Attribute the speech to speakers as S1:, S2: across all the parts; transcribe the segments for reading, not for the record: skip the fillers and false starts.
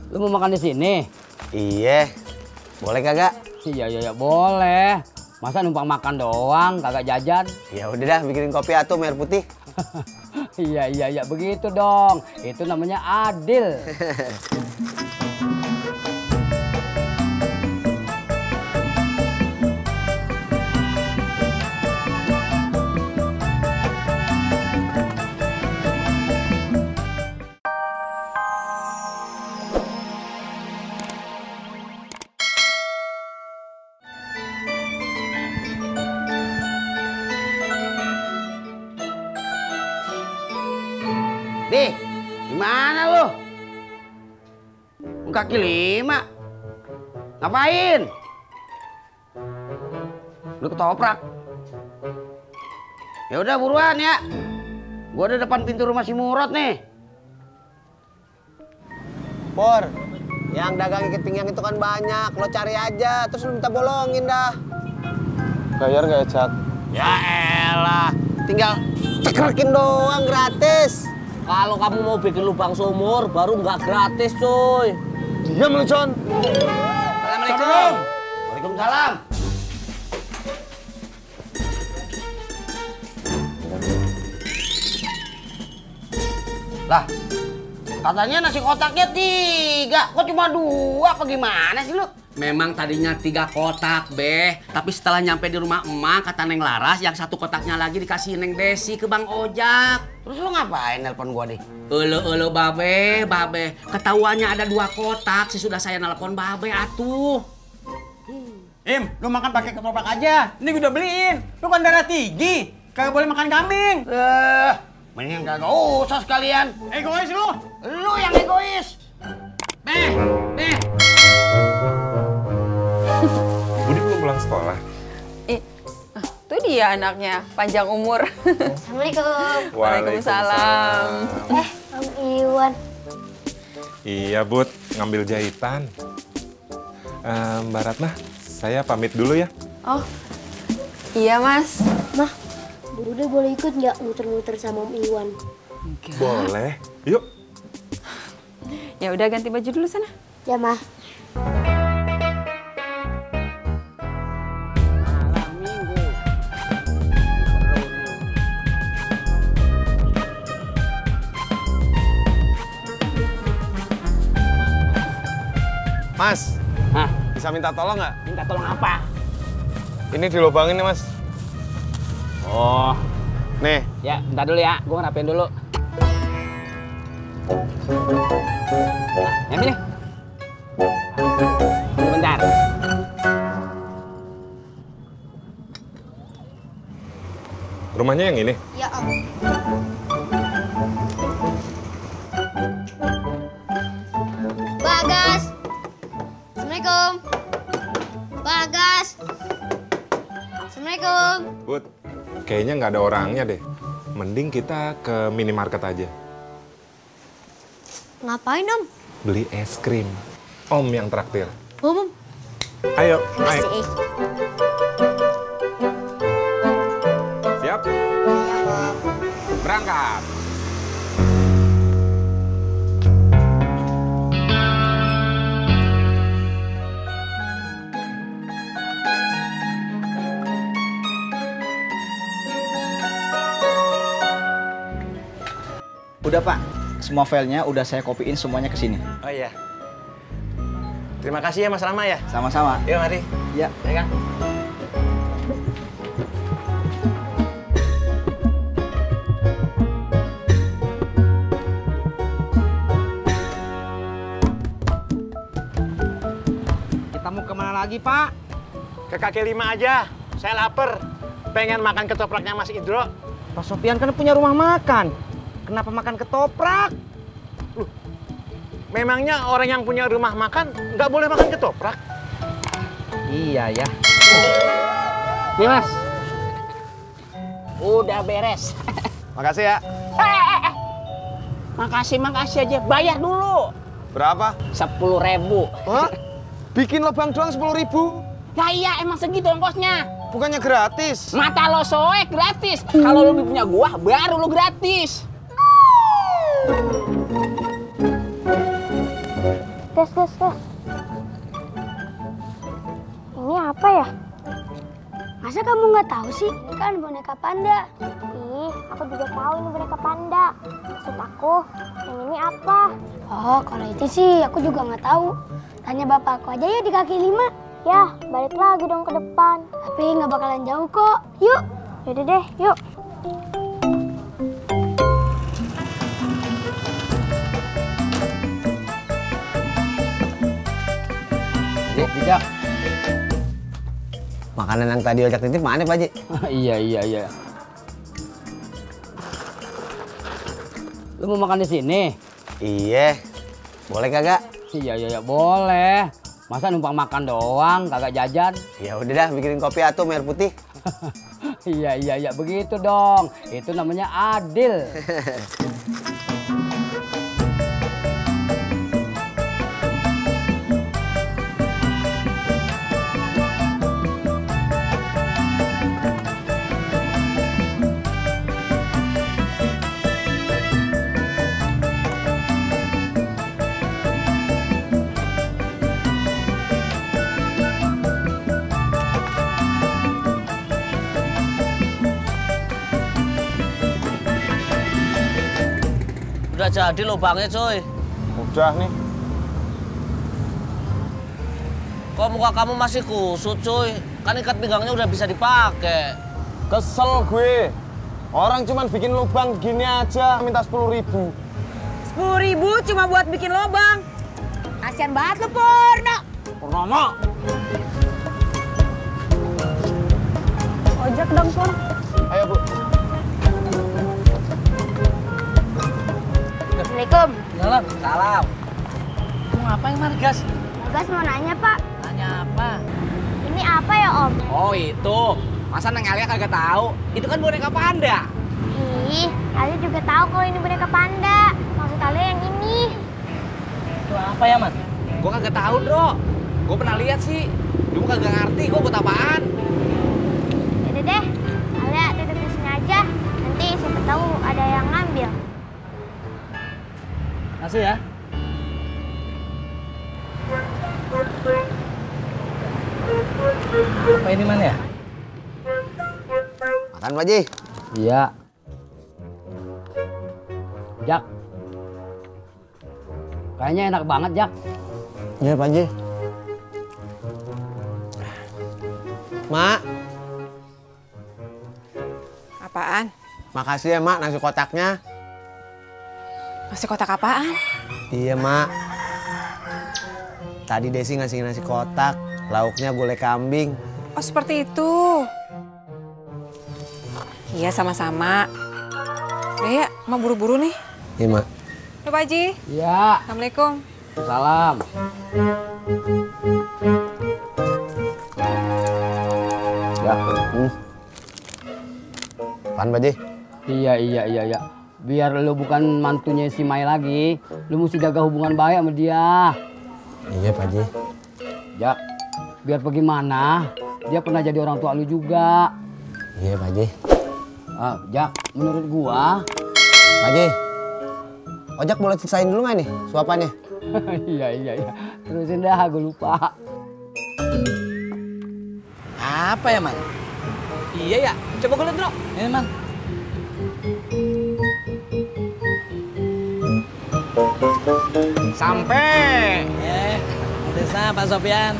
S1: Lu mau makan di sini?
S2: Iya. Boleh kagak?
S1: Iya, boleh. Masa numpang makan doang, kagak jajan?
S2: Ya udah dah, bikinin kopi atuh merah putih.
S1: Iya, begitu dong. Itu namanya adil.
S3: Di, gimana lu? Kaki lima. Ngapain? Lu ketoprak. Ya udah buruan ya. Gua udah depan pintu rumah si Murad nih.
S2: Por, yang dagang ikat pinggang itu kan banyak. Lo cari aja, terus lu minta bolongin dah.
S4: Bayar nggak ya, Cak?
S2: Ya elah, tinggal cekrekin doang gratis.
S5: Kalau kamu mau bikin lubang sumur, baru nggak gratis, cuy.
S4: Diam lu, Con.
S3: Assalamualaikum. Waalaikumsalam. Lah, katanya nasi kotaknya 3, kok cuma 2? Apa gimana sih lu?
S5: Memang tadinya 3 kotak, Beh. Tapi setelah nyampe di rumah emak, kata Neng Laras, yang 1 kotaknya lagi dikasih Neng Desi ke Bang Ojak.
S3: Terus lu ngapain nelpon gua deh?
S5: Elo, Babe. Ketahuannya ada 2 kotak, sih sudah saya nelpon Babe atuh.
S6: Im, lu makan pakai ketoprak aja. Ini gue udah beliin. Lu kan darah tinggi, kagak boleh makan kambing.
S3: Mendingan kagak usah sekalian.
S6: Egois lu.
S3: Lu yang egois.
S5: Beh.
S4: Budi belum pulang sekolah.
S7: Itu dia anaknya, panjang umur.
S8: Assalamualaikum.
S7: Waalaikumsalam.
S8: Om Iwan.
S4: Iya, Bud. Ngambil jahitan. Mbak Ratna, saya pamit dulu ya.
S7: Oh, iya Mas.
S8: Mah, Bude boleh ikut nggak muter-muter sama Om Iwan?
S4: Boleh. Yuk.
S7: Ya udah ganti baju dulu sana.
S8: Ya, Mah.
S4: Mas,
S1: Hah?
S4: bisa minta tolong nggak?
S1: Minta tolong apa?
S4: Ini dilubangin nih, Mas.
S1: Oh,
S4: Nih.
S1: ya bentar dulu ya. Gua ngerapiin dulu. Nah, yang ini. Bentar.
S4: Rumahnya yang ini?
S8: Ya, Om. Bagas. Assalamualaikum. Bagas. Assalamualaikum.
S4: Bud, kayaknya nggak ada orangnya deh. Mending kita ke minimarket aja.
S8: Ngapain, Om?
S4: Beli es krim. Om yang traktir.
S8: Om.
S4: Ayo, naik.
S8: Masih.
S4: Siap? Berangkat.
S6: Udah, Pak. Semua filenya udah saya copyin semuanya ke sini.
S2: Oh iya. Terima kasih ya Mas Rama ya.
S6: Sama-sama.
S2: Yuk, mari.
S6: Ya.
S2: Ya, Kang.
S6: Kita mau kemana lagi, Pak?
S2: Ke kaki lima aja. Saya lapar. Pengen makan ketopraknya Mas Idro.
S6: Pak Sofian kan punya rumah makan. Kenapa makan ketoprak?
S2: Memangnya orang yang punya rumah makan nggak boleh makan ketoprak?
S6: Iya ya.
S1: Nih, Mas. Udah beres.
S4: Makasih ya.
S1: Makasih aja. Bayar dulu.
S4: Berapa?
S1: 10.000.
S4: Hah? Bikin lubang doang 10.000?
S1: Ya iya, emang segitu ongkosnya.
S4: Bukannya gratis?
S1: Mata lo soek gratis. Kalau lo punya gua, baru lo gratis.
S8: tes. Ini apa ya? Masa kamu nggak tahu sih? Ini kan boneka panda. Ih, aku juga tahu ini boneka panda. Maksud aku, yang ini apa? Oh, kalau itu sih aku juga nggak tahu. Tanya bapakku aja ya di kaki 5. Ya, balik lagi dong ke depan. Tapi nggak bakalan jauh kok. Yuk, yaudah deh, yuk.
S1: Jak.
S2: Makanan yang tadi ojak titip mana Pak Haji?
S1: Iya. Lu mau makan di sini?
S2: Iya. Boleh kagak?
S1: Iya, boleh. Masa numpang makan doang, kagak jajan?
S2: Ya udah dah, bikinin kopi atau air putih.
S1: Iya, begitu dong. Itu namanya adil.
S3: Udah jadi lubangnya cuy.
S4: Udah nih.
S3: Kok muka kamu masih kusut cuy? Kan ikat pinggangnya udah bisa dipakai.
S4: Kesel gue. Orang cuman bikin lubang gini aja minta 10.000.
S9: 10.000 cuma buat bikin lubang. Kasian banget lu, Purno.
S4: Purnomo.
S8: Ojek dong, Pur.
S4: Ayo, Bu.
S8: Assalamualaikum.
S3: Salam. Mau ngapain Margas?
S8: Bagas mau nanya, Pak.
S3: Nanya apa?
S8: Ini apa ya, Om?
S5: Oh itu, masa Neng Alia kagak tahu? Itu kan boneka panda.
S8: Ih, Alia juga tahu kalau ini boneka panda. Maksud Alia yang ini.
S3: Itu apa ya, Man?
S5: Gua kagak tahu, Bro. Gua pernah lihat sih. Cuma kagak ngerti gua buat apaan.
S8: Yaudah deh, Alia titip di sini aja. Nanti siapa tahu ada yang ngambil.
S3: Masih ya? Apa ini Man ya?
S2: Makan Pak Haji.
S1: Iya. Jak. Kayaknya enak banget, Jak.
S2: Iya Pak Haji. Mak,
S7: Apaan?
S2: makasih ya Mak nasi kotaknya.
S7: Nasi kotak apaan?
S2: Iya Mak. Tadi Desi ngasih nasi kotak, lauknya gulai kambing.
S7: Oh, seperti itu. Iya, sama-sama. Ya, mau buru-buru nih.
S2: Iya Mak.
S7: Loh, Pak Haji.
S1: Iya.
S7: Assalamualaikum.
S1: Salam.
S2: Ya. Apaan Pak Haji?
S1: Iya. Biar lu bukan mantunya si Mai lagi, lu mesti jaga hubungan baik sama dia.
S2: Iya Pak Haji.
S1: Jak, biar bagaimana, dia pernah jadi orang tua lu juga.
S2: Iya Pak Haji.
S1: Jak, menurut gua.
S2: Pak Haji, ojak boleh ceritain dulu nggak nih suapannya?
S1: Iya. Terusin dah, gua lupa.
S3: Apa ya, Man?
S5: Iya ya, coba gue lihat, Bro.
S3: Ini, Man.
S5: Sampai.
S3: Desa Pak Sofyan.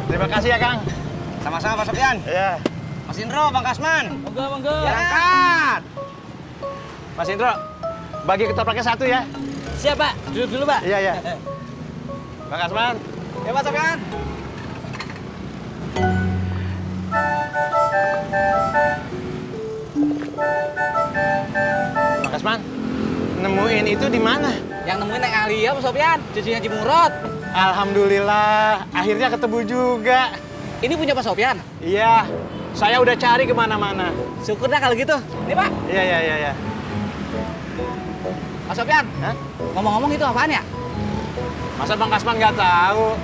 S6: Terima kasih ya, Kang.
S5: Sama-sama Pak Sofyan.
S6: Iya.
S5: Mas Indro, Bang Kasman.
S3: Monggo.
S5: Berangkat.
S6: Mas Indro, bagi ketopraknya 1 ya.
S3: Siap, Pak. Duduk dulu, Pak.
S6: Iya. Bang Kasman.
S5: Ya Pak Sofyan.
S6: Bang Kasman, nemuin itu di mana?
S5: Yang nemuin Neng Alia, Pak Sofyan. Cucunya Cimurot.
S6: Alhamdulillah, akhirnya ketemu juga.
S5: Ini punya Pak Sofyan.
S6: Iya, saya udah cari kemana-mana.
S5: Syukur dah kalau gitu. Nih, Pak.
S6: Iya.
S5: Pak Sofyan.
S6: Hah?
S5: Ngomong-ngomong itu apaan ya?
S6: Masa Bang Kasman nggak tahu?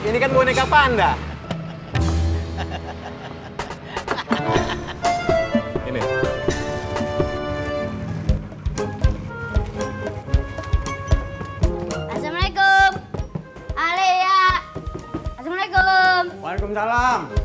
S6: Ini kan boneka panda.
S4: Ini.
S6: Waalaikumsalam.